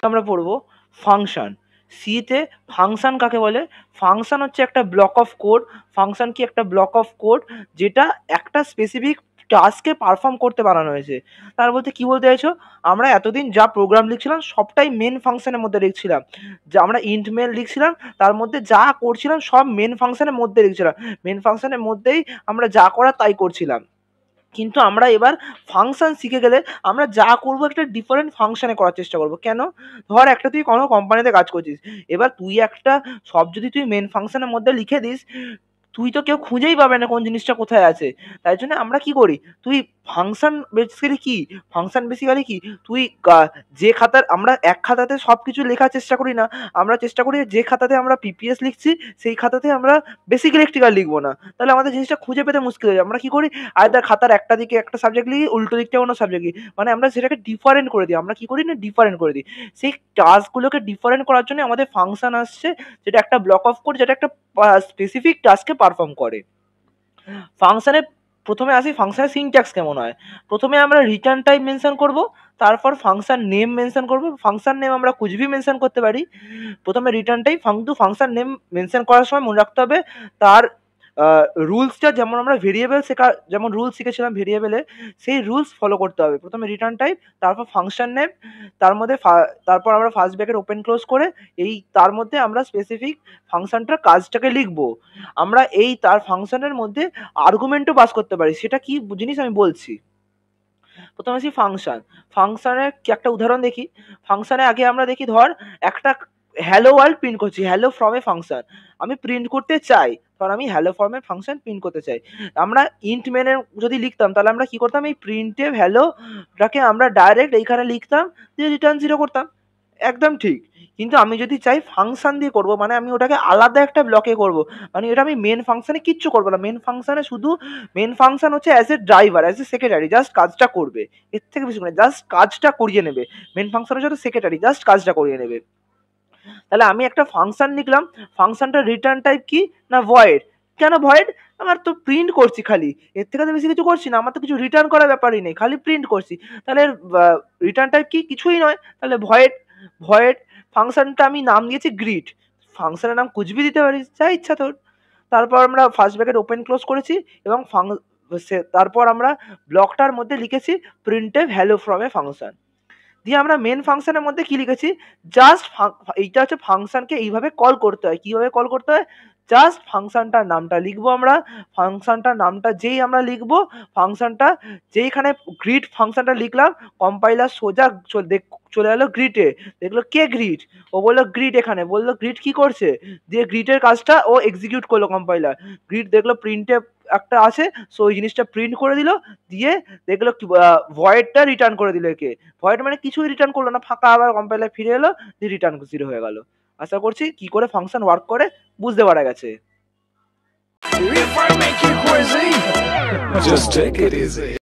আমরা পড়বো ফাংশন। সিতে ফাংশন কাকে বলে? ফাংশন হচ্ছে একটা ব্লক অফ কোড। ফাংশন কি? একটা ব্লক অফ কোড যেটা একটা স্পেসিফিক টাস্ককে পারফর্ম করতে বানানো হয়েছে। তার বলতে কি বলতে চাইছো? আমরা এতদিন যা প্রোগ্রাম লিখছিলাম সবটাই মেন ফাংশনের মধ্যে লিখছিলাম। যা আমরা ইন্ট মেন লিখছিলাম তার মধ্যে যা করছিলাম সব মেন ফাংশনের মধ্যে লিখছিলাম। মেন ফাংশনের মধ্যেই আমরা যা করা তাই করছিলাম। কিন্তু আমরা এবার ফাংশন শিখে গেলে আমরা যা করবো একটা ডিফারেন্ট ফাংশনে করার চেষ্টা করবো। কেন? ধর একটা তুই কোনো কোম্পানিতে কাজ করছিস, এবার তুই একটা সব যদি তুই মেন ফাংশনের মধ্যে লিখে দিস, তুই তো কেউ খুঁজেই পাবে না কোন জিনিসটা কোথায় আছে। তাই জন্য আমরা কি করি, তুই ফাংশন বেসিক্যালি কি, ফাংশন বেসিক্যালি কি, তুই যে খাতার আমরা এক খাতাতে সব কিছু লেখার চেষ্টা করি না, আমরা চেষ্টা করি যে খাতাতে আমরা পিপিএস লিখছি সেই খাতাতে আমরা বেসিক ইলেকট্রিক্যাল লিখবো না, তাহলে আমাদের জিনিসটা খুঁজে পেতে মুশকিল হয়ে যায়। আমরা কি করি, আয়দার খাতার একটা দিকে একটা সাবজেক্ট লিখি, উল্টো দিকটা অন্য সাবজেক্ট লিখি, মানে আমরা সেটাকে ডিফারেন্ট করে দিই। আমরা কি করি না, ডিফারেন্ট করে দিই। সেই টাস্কগুলোকে ডিফারেন্ট করার জন্য আমাদের ফাংশন আসছে, যেটা একটা ব্লক অফ কোড, যেটা একটা স্পেসিফিক টাস্ককে পারফর্ম করে। ফাংশনে প্রথমে আসি, ফাংশনের সিনট্যাক্স কেমন হয়। প্রথমে আমরা রিটার্ন টাইপ মেনশন করব, তারপর ফাংশন নেম মেনশন করব। ফাংশন নেম আমরা কুছ ভি মেনশন করতে পারি। প্রথমে return type, function name mention করার সময় মনে রাখতে হবে তার রুলসটা, যেমন আমরা ভেরিয়েবল যেমন রুলস শিখেছিলাম ভেরিয়েবলে, সেই রুলস ফলো করতে হবে। প্রথমে রিটার্ন টাইপ, তারপর ফাংশন নেম, তার মধ্যে তারপর আমরা ফার্স্ট ব্র্যাকেট ওপেন ক্লোজ করে এই তার মধ্যে আমরা স্পেসিফিক ফাংশনটার কাজটাকে লিখবো। আমরা এই তার ফাংশনের মধ্যে আর্গুমেন্টও পাস করতে পারি। সেটা কি জিনিস আমি বলছি। প্রথমে আসি ফাংশন। ফাংশনের কি একটা উদাহরণ দেখি। ফাংশনে আগে আমরা দেখি, ধর একটা হ্যালো ওয়ার্ল্ড প্রিন্ট করছি, হ্যালো ফ্রম এ ফাংশন। আমি প্রিন্ট করতে চাই, ধর আমি হ্যালো ফর্মে ফাংশন প্রিন্ট করতে চাই। আমরা ইন্ট মেনের যদি লিখতাম তাহলে আমরা কি করতাম, এই প্রিন্টে হ্যালোটাকে আমরা ডাইরেক্ট এইখানে লিখতাম, দিয়ে রিটার্ন 0 করতাম। একদম ঠিক। কিন্তু আমি যদি চাই ফাংশন দিয়ে করব, মানে আমি ওটাকে আলাদা একটা ব্লকে করব, মানে এটা আমি মেন ফাংশনে কিচ্ছু করবো না। মেন ফাংশনে শুধু মেন ফাংশন হচ্ছে as a driver, as a secretary, just কাজটা করবে, এর থেকে বেশি মানে জাস্ট কাজটা করিয়ে নেবে। মেন ফাংশন হচ্ছে সেক্রেটারি, জাস্ট কাজটা করিয়ে নেবে। তাহলে আমি একটা ফাংশন লিখলাম, ফাংশনটা রিটার্ন টাইপ কি না ভয়েড। কেন ভয়েড? আমার তো প্রিন্ট করছি খালি, এর থেকে তো বেশি কিছু করছি না, আমার তো কিছু রিটার্ন করার ব্যাপারই নেই, খালি প্রিন্ট করছি। তাহলে রিটার্ন টাইপ কি? কিছুই নয়, তাহলে ভয়েড। ভয়েড ফাংশনটা আমি নাম দিয়েছি গ্রিড। ফাংশনের নাম কুচবি দিতে পারিস, যা ইচ্ছা তোর। তারপর আমরা ফার্স্ট ব্র্যাকেট ওপেন ক্লোজ করেছি এবং তারপর আমরা ব্লকটার মধ্যে লিখেছি printf hello from a function. দিয়ে আমরা মেন ফাংশনের মধ্যে কি লিখেছি, জাস্ট এইটা হচ্ছে ফাংশনকে এইভাবে কল করতে হয়। কিভাবে কল করতে হয়, জাস্ট ফাংশনটার নামটা লিখবো আমরা। ফাংশনটার নামটা যেই আমরা লিখবো, ফাংশনটা যেইখানে গ্রিড ফাংশনটা লিখলাম, কম্পাইলার সোজা চলে এলো গ্রিডে, দেখলো কে গ্রিড, ও বললো গ্রিড, এখানে বললো গ্রিড কি করছে, দিয়ে গ্রিডের কাজটা ও এক্সিকিউট করলো কম্পাইলার। গ্রিড দেখলো প্রিন্টে একটা আছে, সো ওই জিনিসটা প্রিন্ট করে দিল, দিয়ে দেখলো ভয়েডটা রিটার্ন করে দিল। একে ভয়েড মানে কিছুই রিটার্ন করলো না, ফাঁকা, আবার কম্পাইলার ফিরে এলো, দিয়ে রিটার্ন 0 হয়ে গেল। আশা করছি কি করে ফাংশন ওয়ার্ক করে বুঝতে পারা গেছে। If I make you crazy, just take it easy.